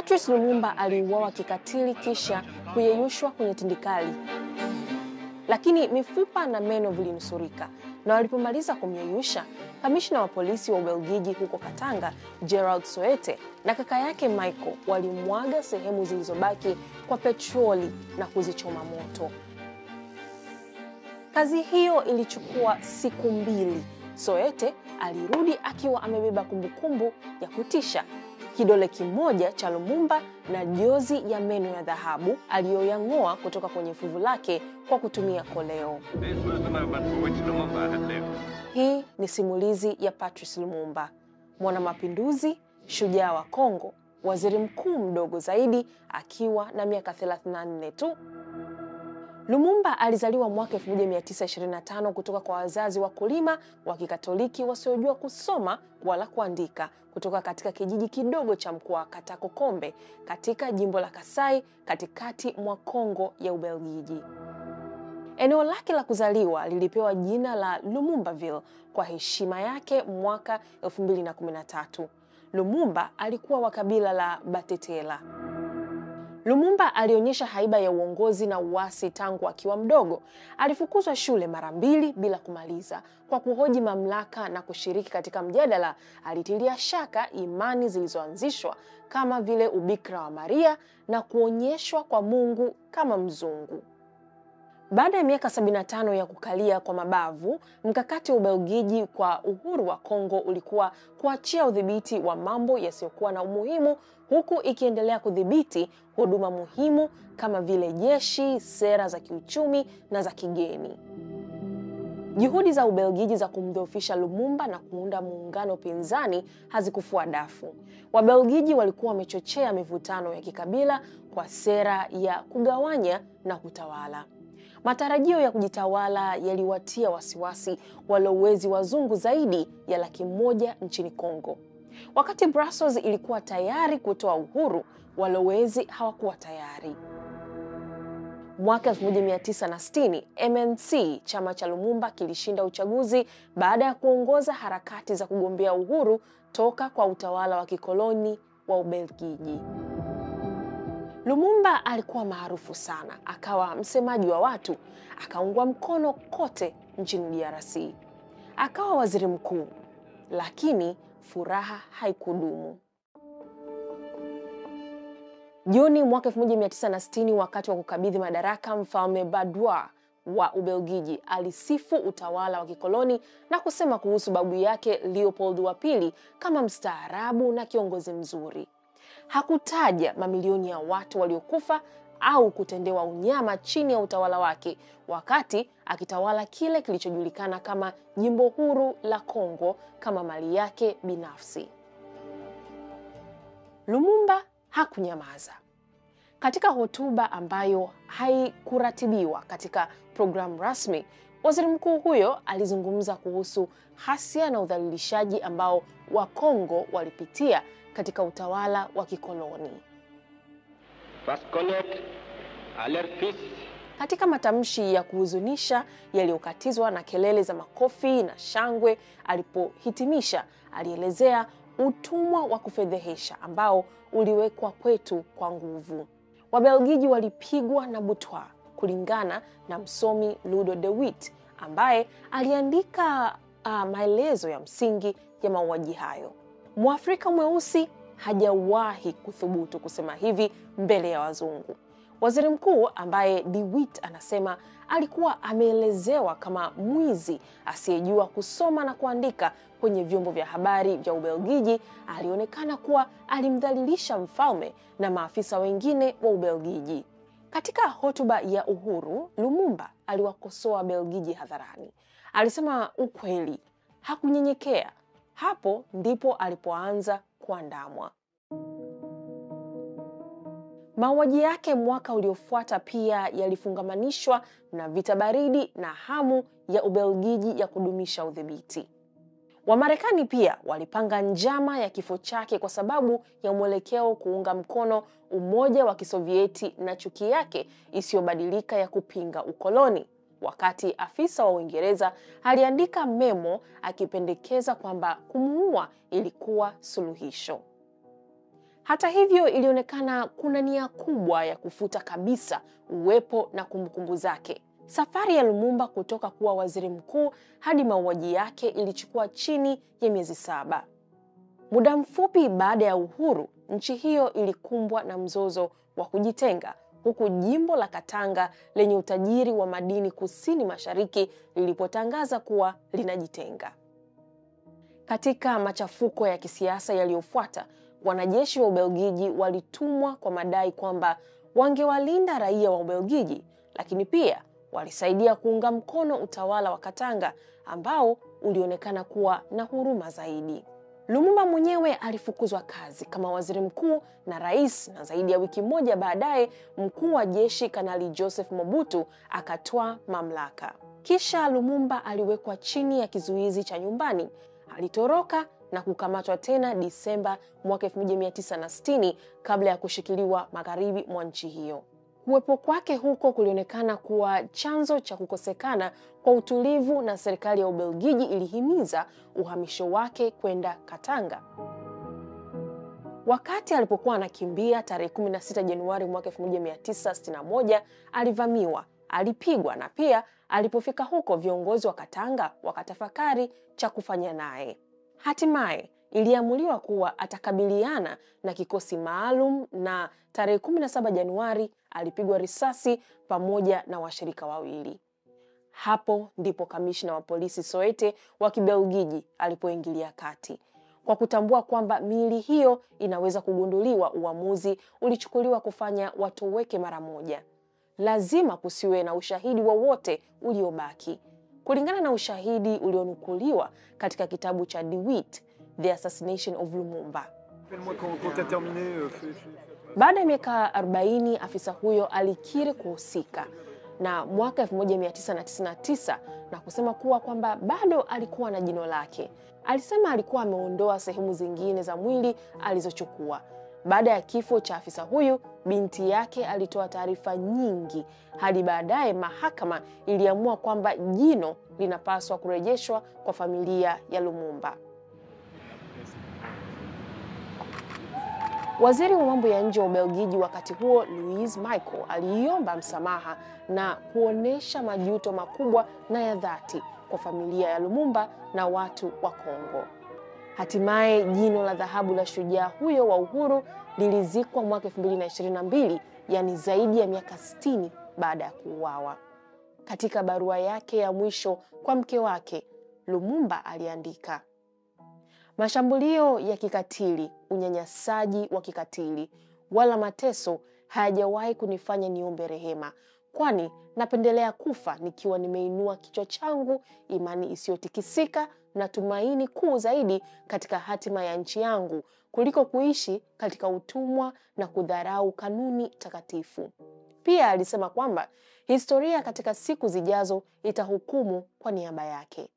Patrice Lumumba aliuawa kikatili kisha kuyeyushwa kwenye tindikali. Lakini mifupa na meno vilinusurika, na walipomaliza kumyeyusha, kamishna wa polisi wa Ubelgiji huko Katanga, Gerald Soete, na kaka yake Michael walimwaga sehemu zilizobaki kwa petroli na kuzichoma moto. Kazi hiyo ilichukua siku 2. Soete alirudi akiwa amebeba kumbukumbu ya kutisha: kidole kimoja cha Lumumba na jozi ya meno ya dhahabu aliyoyang'oa kutoka kwenye fuvu lake kwa kutumia koleo. Hii ni simulizi ya Patrice Lumumba, mwanamapinduzi, shujaa wa Kongo, waziri mkuu mdogo zaidi akiwa na miaka 34 tu. Lumumba alizaliwa mwaka 1925 kutoka kwa wazazi wakulima wa Kikatoliki wasiojua kusoma wala kuandika kutoka katika kijiji kidogo cha mkoa wa Katakokombe katika jimbo la Kasai katikati mwa Kongo ya Ubelgiji. Eneo lake la kuzaliwa lilipewa jina la Lumumbaville kwa heshima yake mwaka 2013. Lumumba alikuwa wa kabila la Batetela. Lumumba alionyesha haiba ya uongozi na uasi tangu akiwa mdogo. Alifukuzwa shule mara 2 bila kumaliza kwa kuhoji mamlaka na kushiriki katika mjadala. Alitilia shaka imani zilizoanzishwa kama vile ubikira wa Maria na kuonyeshwa kwa Mungu kama mzungu. Baada ya miaka 75 ya kukalia kwa mabavu, mkakati wa Ubelgiji kwa uhuru wa Kongo ulikuwa kuachia udhibiti wa mambo yasiyokuwa na umuhimu, huku ikiendelea kudhibiti huduma muhimu kama vile jeshi, sera za kiuchumi na za kigeni. Juhudi za Ubelgiji za kumdhoofisha Lumumba na kuunda muungano pinzani hazikufua dafu. Wabelgiji walikuwa wamechochea mivutano ya kikabila kwa sera ya kugawanya na kutawala. Matarajio ya kujitawala yaliwatia wasiwasi walowezi wazungu zaidi ya 100,000 nchini Kongo. Wakati Brussels ilikuwa tayari kutoa uhuru, walowezi hawakuwa tayari. Mwaka 1960, MNC, chama cha Lumumba, kilishinda uchaguzi baada ya kuongoza harakati za kugombea uhuru toka kwa utawala wa kikoloni wa Ubelgiji. Lumumba alikuwa maarufu sana, akawa msemaji wa watu, akaungwa mkono kote nchini DRC. Akawa waziri mkuu, lakini furaha haikudumu. Juni mwaka 1960, wakati wa kukabidhi madaraka, Mfalme Badois wa Ubelgiji alisifu utawala wa kikoloni na kusema kuhusu babu yake Leopold wa pili kama mstaarabu na kiongozi mzuri. Hakutaja mamilioni ya watu waliokufa au kutendewa unyama chini ya utawala wake wakati akitawala kile kilichojulikana kama jimbo huru la Kongo kama mali yake binafsi. Lumumba hakunyamaza. Katika hotuba ambayo haikuratibiwa katika programu rasmi, waziri mkuu huyo alizungumza kuhusu hasia na udhalilishaji ambao Wakongo walipitia katika utawala wa kikoloni. Katika matamshi ya kuhuzunisha yaliyokatizwa na kelele za makofi na shangwe, alipohitimisha alielezea utumwa wa kufedhehesha ambao uliwekwa kwetu kwa nguvu. Wabelgiji walipigwa na butwaa, kulingana na msomi Ludo de Witt ambaye aliandika maelezo ya msingi ya mauaji hayo. Mwafrika mweusi hajawahi kuthubutu kusema hivi mbele ya wazungu. Waziri mkuu, ambaye de Witt anasema alikuwa ameelezewa kama mwizi asiyejua kusoma na kuandika kwenye vyombo vya habari vya Ubelgiji, alionekana kuwa alimdhalilisha mfalme na maafisa wengine wa Ubelgiji. Katika hotuba ya uhuru, Lumumba aliwakosoa Wabelgiji hadharani. Alisema ukweli, hakunyenyekea. Hapo ndipo alipoanza kuandamwa. Mauaji yake mwaka uliofuata pia yalifungamanishwa na vita baridi na hamu ya Ubelgiji ya kudumisha udhibiti. Wamarekani pia walipanga njama ya kifo chake kwa sababu ya mwelekeo kuunga mkono Umoja wa Kisovieti na chuki yake isiyobadilika ya kupinga ukoloni. Wakati afisa wa Uingereza aliandika memo akipendekeza kwamba kumuua ilikuwa suluhisho. Hata hivyo, ilionekana kuna nia kubwa ya kufuta kabisa uwepo na kumbukumbu zake. Safari ya Lumumba kutoka kuwa waziri mkuu hadi mauaji yake ilichukua chini ya miezi 7. Muda mfupi baada ya uhuru, nchi hiyo ilikumbwa na mzozo wa kujitenga, huku jimbo la Katanga lenye utajiri wa madini kusini mashariki lilipotangaza kuwa linajitenga. Katika machafuko ya kisiasa yaliyofuata, wanajeshi wa Ubelgiji walitumwa kwa madai kwamba wangewalinda raia wa Ubelgiji, lakini pia walisaidia kuunga mkono utawala wa Katanga ambao ulionekana kuwa na huruma zaidi. Lumumba mwenyewe alifukuzwa kazi kama waziri mkuu na rais, na zaidi ya wiki moja baadaye mkuu wa jeshi Kanali Joseph Mobutu akatwaa mamlaka. Kisha Lumumba aliwekwa chini ya kizuizi cha nyumbani. Alitoroka na kukamatwa tena Disemba mwaka 1960 kabla ya kushikiliwa magharibi mwa nchi hiyo. Kuwepo kwake huko kulionekana kuwa chanzo cha kukosekana kwa utulivu, na serikali ya Ubelgiji ilihimiza uhamisho wake kwenda Katanga. Wakati alipokuwa anakimbia tarehe 16 Januari mwaka 1961, alivamiwa, alipigwa, na pia alipofika huko viongozi wa Katanga wakatafakari cha kufanya naye. Hatimaye iliamuliwa kuwa atakabiliana na kikosi maalum, na tarehe 17 Januari alipigwa risasi pamoja na washirika wawili. Hapo ndipo kamishna wa polisi Soete wa Kibelgiji alipoingilia kati. Kwa kutambua kwamba miili hiyo inaweza kugunduliwa, uamuzi ulichukuliwa kufanya watoweke mara moja. Lazima kusiwe na ushahidi wowote uliobaki. Kulingana na ushahidi ulionukuliwa katika kitabu cha De Witt, The Assassination of Lumumba. Baada ya miaka 40, afisa huyo alikiri kuhusika na mwaka 1999 na kusema kwamba bado alikuwa na jino lake. Alisema alikuwa ameondoa sehemu zingine za mwili alizochukua. Baada ya kifo cha afisa huyu, binti yake alitoa taarifa nyingi hadi baadaye mahakama iliamua kwamba jino linapaswa kurejeshwa kwa familia ya Lumumba. Waziri wa mambo ya nje wa Ubelgiji wakati huo, Louis Michel, aliomba msamaha na kuonesha majuto makubwa na ya dhati kwa familia ya Lumumba na watu wa Kongo. Hatimaye jino la dhahabu la shujaa huyo wa uhuru lilizikwa mwaka 2022, yani zaidi ya miaka 60 baada ya kuuawa. Katika barua yake ya mwisho kwa mke wake, Lumumba aliandika: mashambulio ya kikatili, unyanyasaji wa kikatili, wala mateso hayajawahi kunifanya niombe rehema, kwani napendelea kufa nikiwa nimeinua kichwa changu, imani isiyotikisika na tumaini kuu zaidi katika hatima ya nchi yangu, kuliko kuishi katika utumwa na kudharau kanuni takatifu. Pia alisema kwamba historia katika siku zijazo itahukumu kwa niaba yake.